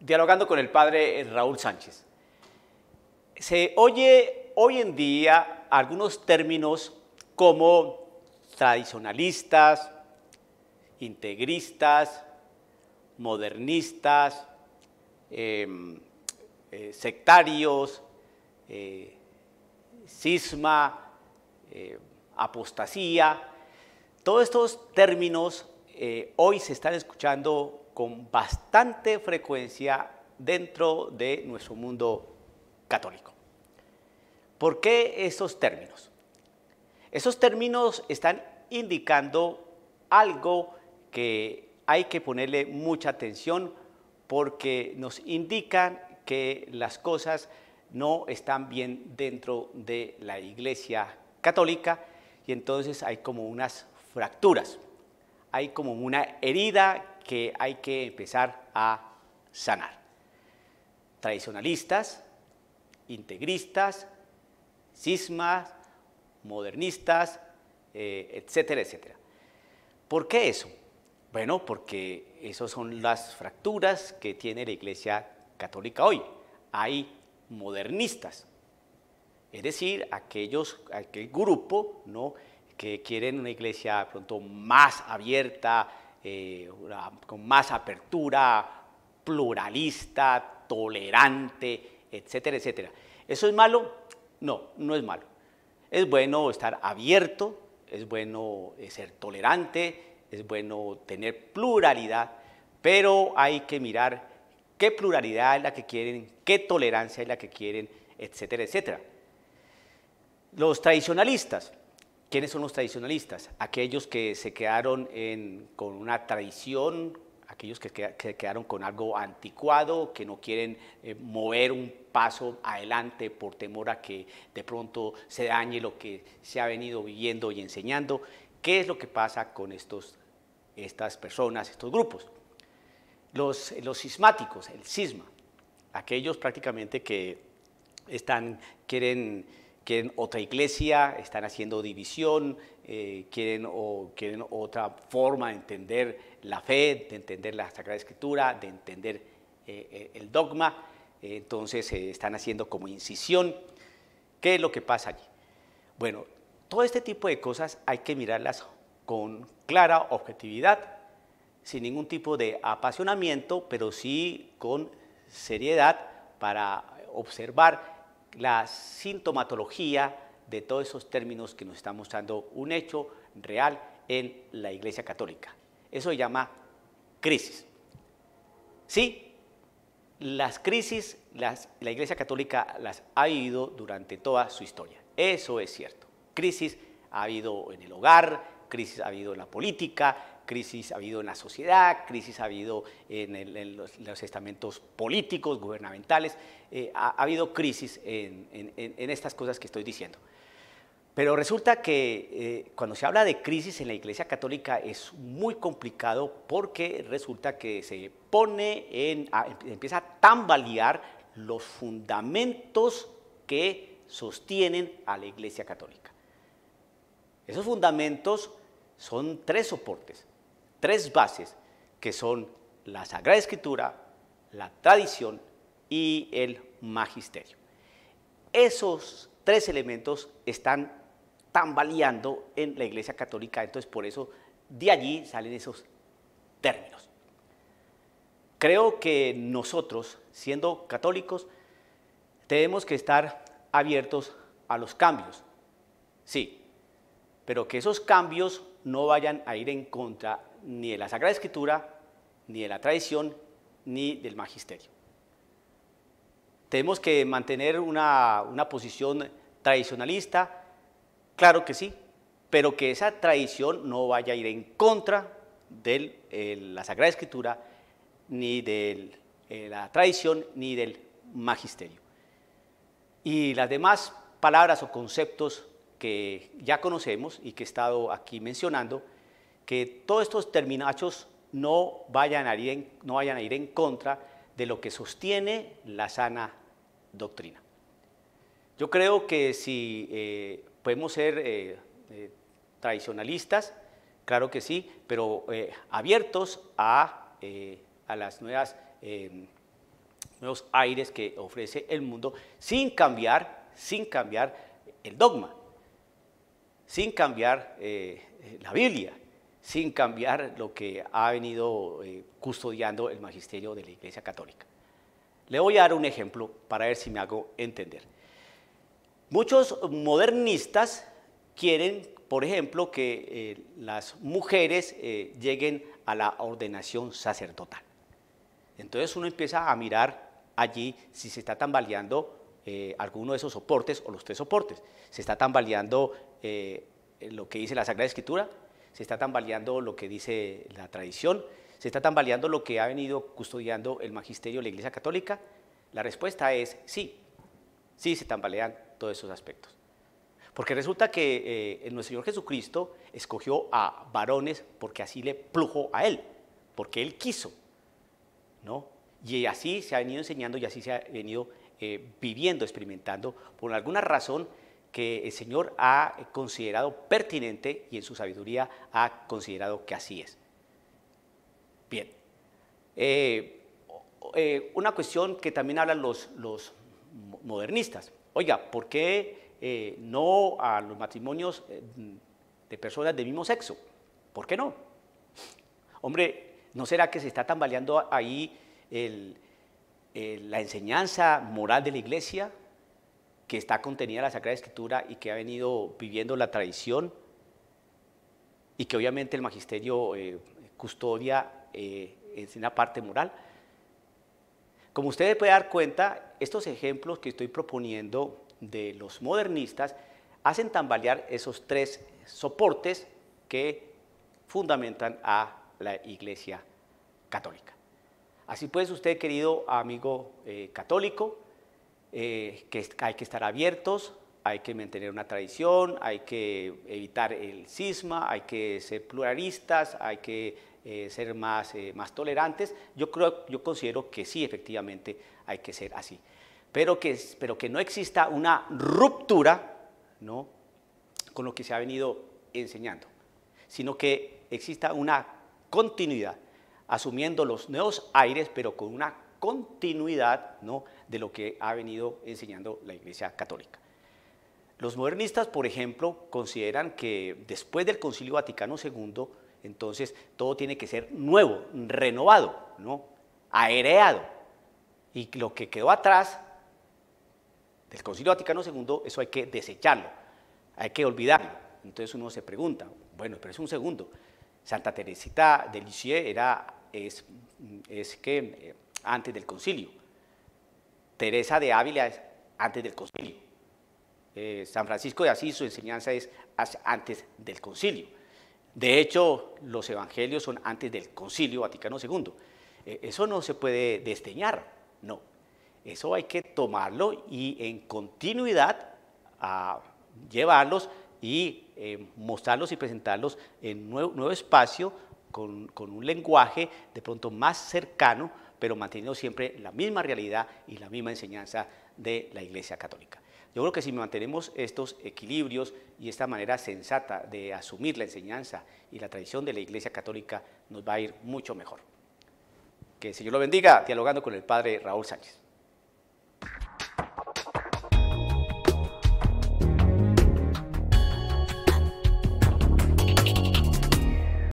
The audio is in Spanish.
dialogando con el padre Raúl Sánchez. Se oye hoy en día algunos términos como tradicionalistas, integristas, modernistas, sectarios, cisma, apostasía. Todos estos términos hoy se están escuchando con bastante frecuencia dentro de nuestro mundo católico. ¿Por qué esos términos? Esos términos están indicando algo que hay que ponerle mucha atención porque nos indican que las cosas no están bien dentro de la Iglesia Católica y entonces hay como unas fracturas, hay como una herida que hay que empezar a sanar. Tradicionalistas, integristas, cismas, modernistas, etcétera, etcétera. ¿Por qué eso? Bueno, porque esas son las fracturas que tiene la Iglesia Católica hoy. Hay modernistas, es decir, aquel grupo, ¿no?, que quieren una iglesia de pronto más abierta, con más apertura, pluralista, tolerante, etcétera, etcétera. ¿Eso es malo? No, no es malo. Es bueno estar abierto, es bueno ser tolerante, es bueno tener pluralidad, pero hay que mirar qué pluralidad es la que quieren, qué tolerancia es la que quieren, etcétera, etcétera. Los tradicionalistas. ¿Quiénes son los tradicionalistas? Aquellos que se quedaron con una tradición, aquellos que quedaron con algo anticuado, que no quieren mover un paso adelante por temor a que de pronto se dañe lo que se ha venido viviendo y enseñando. ¿Qué es lo que pasa con estas personas, estos grupos? Los cismáticos, el cisma, aquellos prácticamente que quieren otra iglesia, están haciendo división, quieren otra forma de entender la fe, de entender la Sagrada Escritura, de entender el dogma, entonces están haciendo como incisión. ¿Qué es lo que pasa allí? Bueno, todo este tipo de cosas hay que mirarlas con clara objetividad, sin ningún tipo de apasionamiento, pero sí con seriedad para observar la sintomatología de todos esos términos que nos están mostrando un hecho real en la Iglesia Católica. Eso se llama crisis. Sí, las crisis la Iglesia Católica las ha vivido durante toda su historia. Eso es cierto. Crisis ha habido en el hogar, crisis ha habido en la política, crisis ha habido en la sociedad, crisis ha habido en los estamentos políticos, gubernamentales, ha habido crisis en estas cosas que estoy diciendo. Pero resulta que cuando se habla de crisis en la Iglesia Católica es muy complicado porque resulta que se empieza a tambalear los fundamentos que sostienen a la Iglesia Católica. Esos fundamentos son tres soportes, tres bases, que son la Sagrada Escritura, la tradición y el magisterio. Esos tres elementos están tambaleando en la Iglesia Católica, entonces por eso de allí salen esos términos. Creo que nosotros, siendo católicos, tenemos que estar abiertos a los cambios, sí, pero que esos cambios no vayan a ir en contra ni de la Sagrada Escritura, ni de la tradición, ni del magisterio. ¿Tenemos que mantener una posición tradicionalista? Claro que sí, pero que esa tradición no vaya a ir en contra de la Sagrada Escritura, ni de la tradición, ni del magisterio. Y las demás palabras o conceptos que ya conocemos y que he estado aquí mencionando, que todos estos terminachos no vayan a ir en contra de lo que sostiene la sana doctrina. Yo creo que si podemos ser tradicionalistas, claro que sí, pero abiertos a las nuevas nuevos aires que ofrece el mundo sin cambiar el dogma, sin cambiar la Biblia, sin cambiar lo que ha venido custodiando el magisterio de la Iglesia Católica. Le voy a dar un ejemplo para ver si me hago entender. Muchos modernistas quieren, por ejemplo, que las mujeres lleguen a la ordenación sacerdotal. Entonces uno empieza a mirar allí si se está tambaleando alguno de esos soportes o los tres soportes. Se está tambaleando lo que dice la Sagrada Escritura, se está tambaleando lo que dice la tradición, se está tambaleando lo que ha venido custodiando el magisterio de la Iglesia Católica. La respuesta es sí, sí se tambalean todos esos aspectos. Porque resulta que nuestro Señor Jesucristo escogió a varones porque así le plujo a Él, porque Él quiso, ¿no? Y así se ha venido enseñando y así se ha venido viviendo, experimentando, por alguna razón que el Señor ha considerado pertinente y en su sabiduría ha considerado que así es. Bien, una cuestión que también hablan los modernistas. Oiga, ¿por qué no a los matrimonios de personas del mismo sexo? ¿Por qué no? Hombre, ¿no será que se está tambaleando ahí la enseñanza moral de la Iglesia, que está contenida en la Sagrada Escritura y que ha venido viviendo la tradición y que obviamente el magisterio custodia en una parte moral? Como ustedes pueden dar cuenta, estos ejemplos que estoy proponiendo de los modernistas hacen tambalear esos tres soportes que fundamentan a la Iglesia Católica. Así pues, usted, querido amigo católico, que hay que estar abiertos, hay que mantener una tradición, hay que evitar el cisma, hay que ser pluralistas, hay que ser más tolerantes. Yo considero que sí, efectivamente, hay que ser así. Pero que no exista una ruptura, ¿no?, con lo que se ha venido enseñando, sino que exista una continuidad, asumiendo los nuevos aires, pero con una continuidad, ¿no?, de lo que ha venido enseñando la Iglesia Católica. Los modernistas, por ejemplo, consideran que después del Concilio Vaticano II, entonces todo tiene que ser nuevo, renovado, ¿no?, aireado, y lo que quedó atrás del Concilio Vaticano II, eso hay que desecharlo, hay que olvidarlo. Entonces uno se pregunta, bueno, pero es un segundo, Santa Teresita de Lisieux antes del concilio, Teresa de Ávila es antes del concilio, San Francisco de Asís, su enseñanza es antes del concilio. De hecho, los evangelios son antes del Concilio Vaticano II. Eso no se puede desdeñar, no. Eso hay que tomarlo y en continuidad llevarlos y mostrarlos y presentarlos en nuevo espacio con un lenguaje de pronto más cercano, pero manteniendo siempre la misma realidad y la misma enseñanza de la Iglesia Católica. Yo creo que si mantenemos estos equilibrios y esta manera sensata de asumir la enseñanza y la tradición de la Iglesia Católica, nos va a ir mucho mejor. Que el Señor lo bendiga, dialogando con el Padre Raúl Sánchez.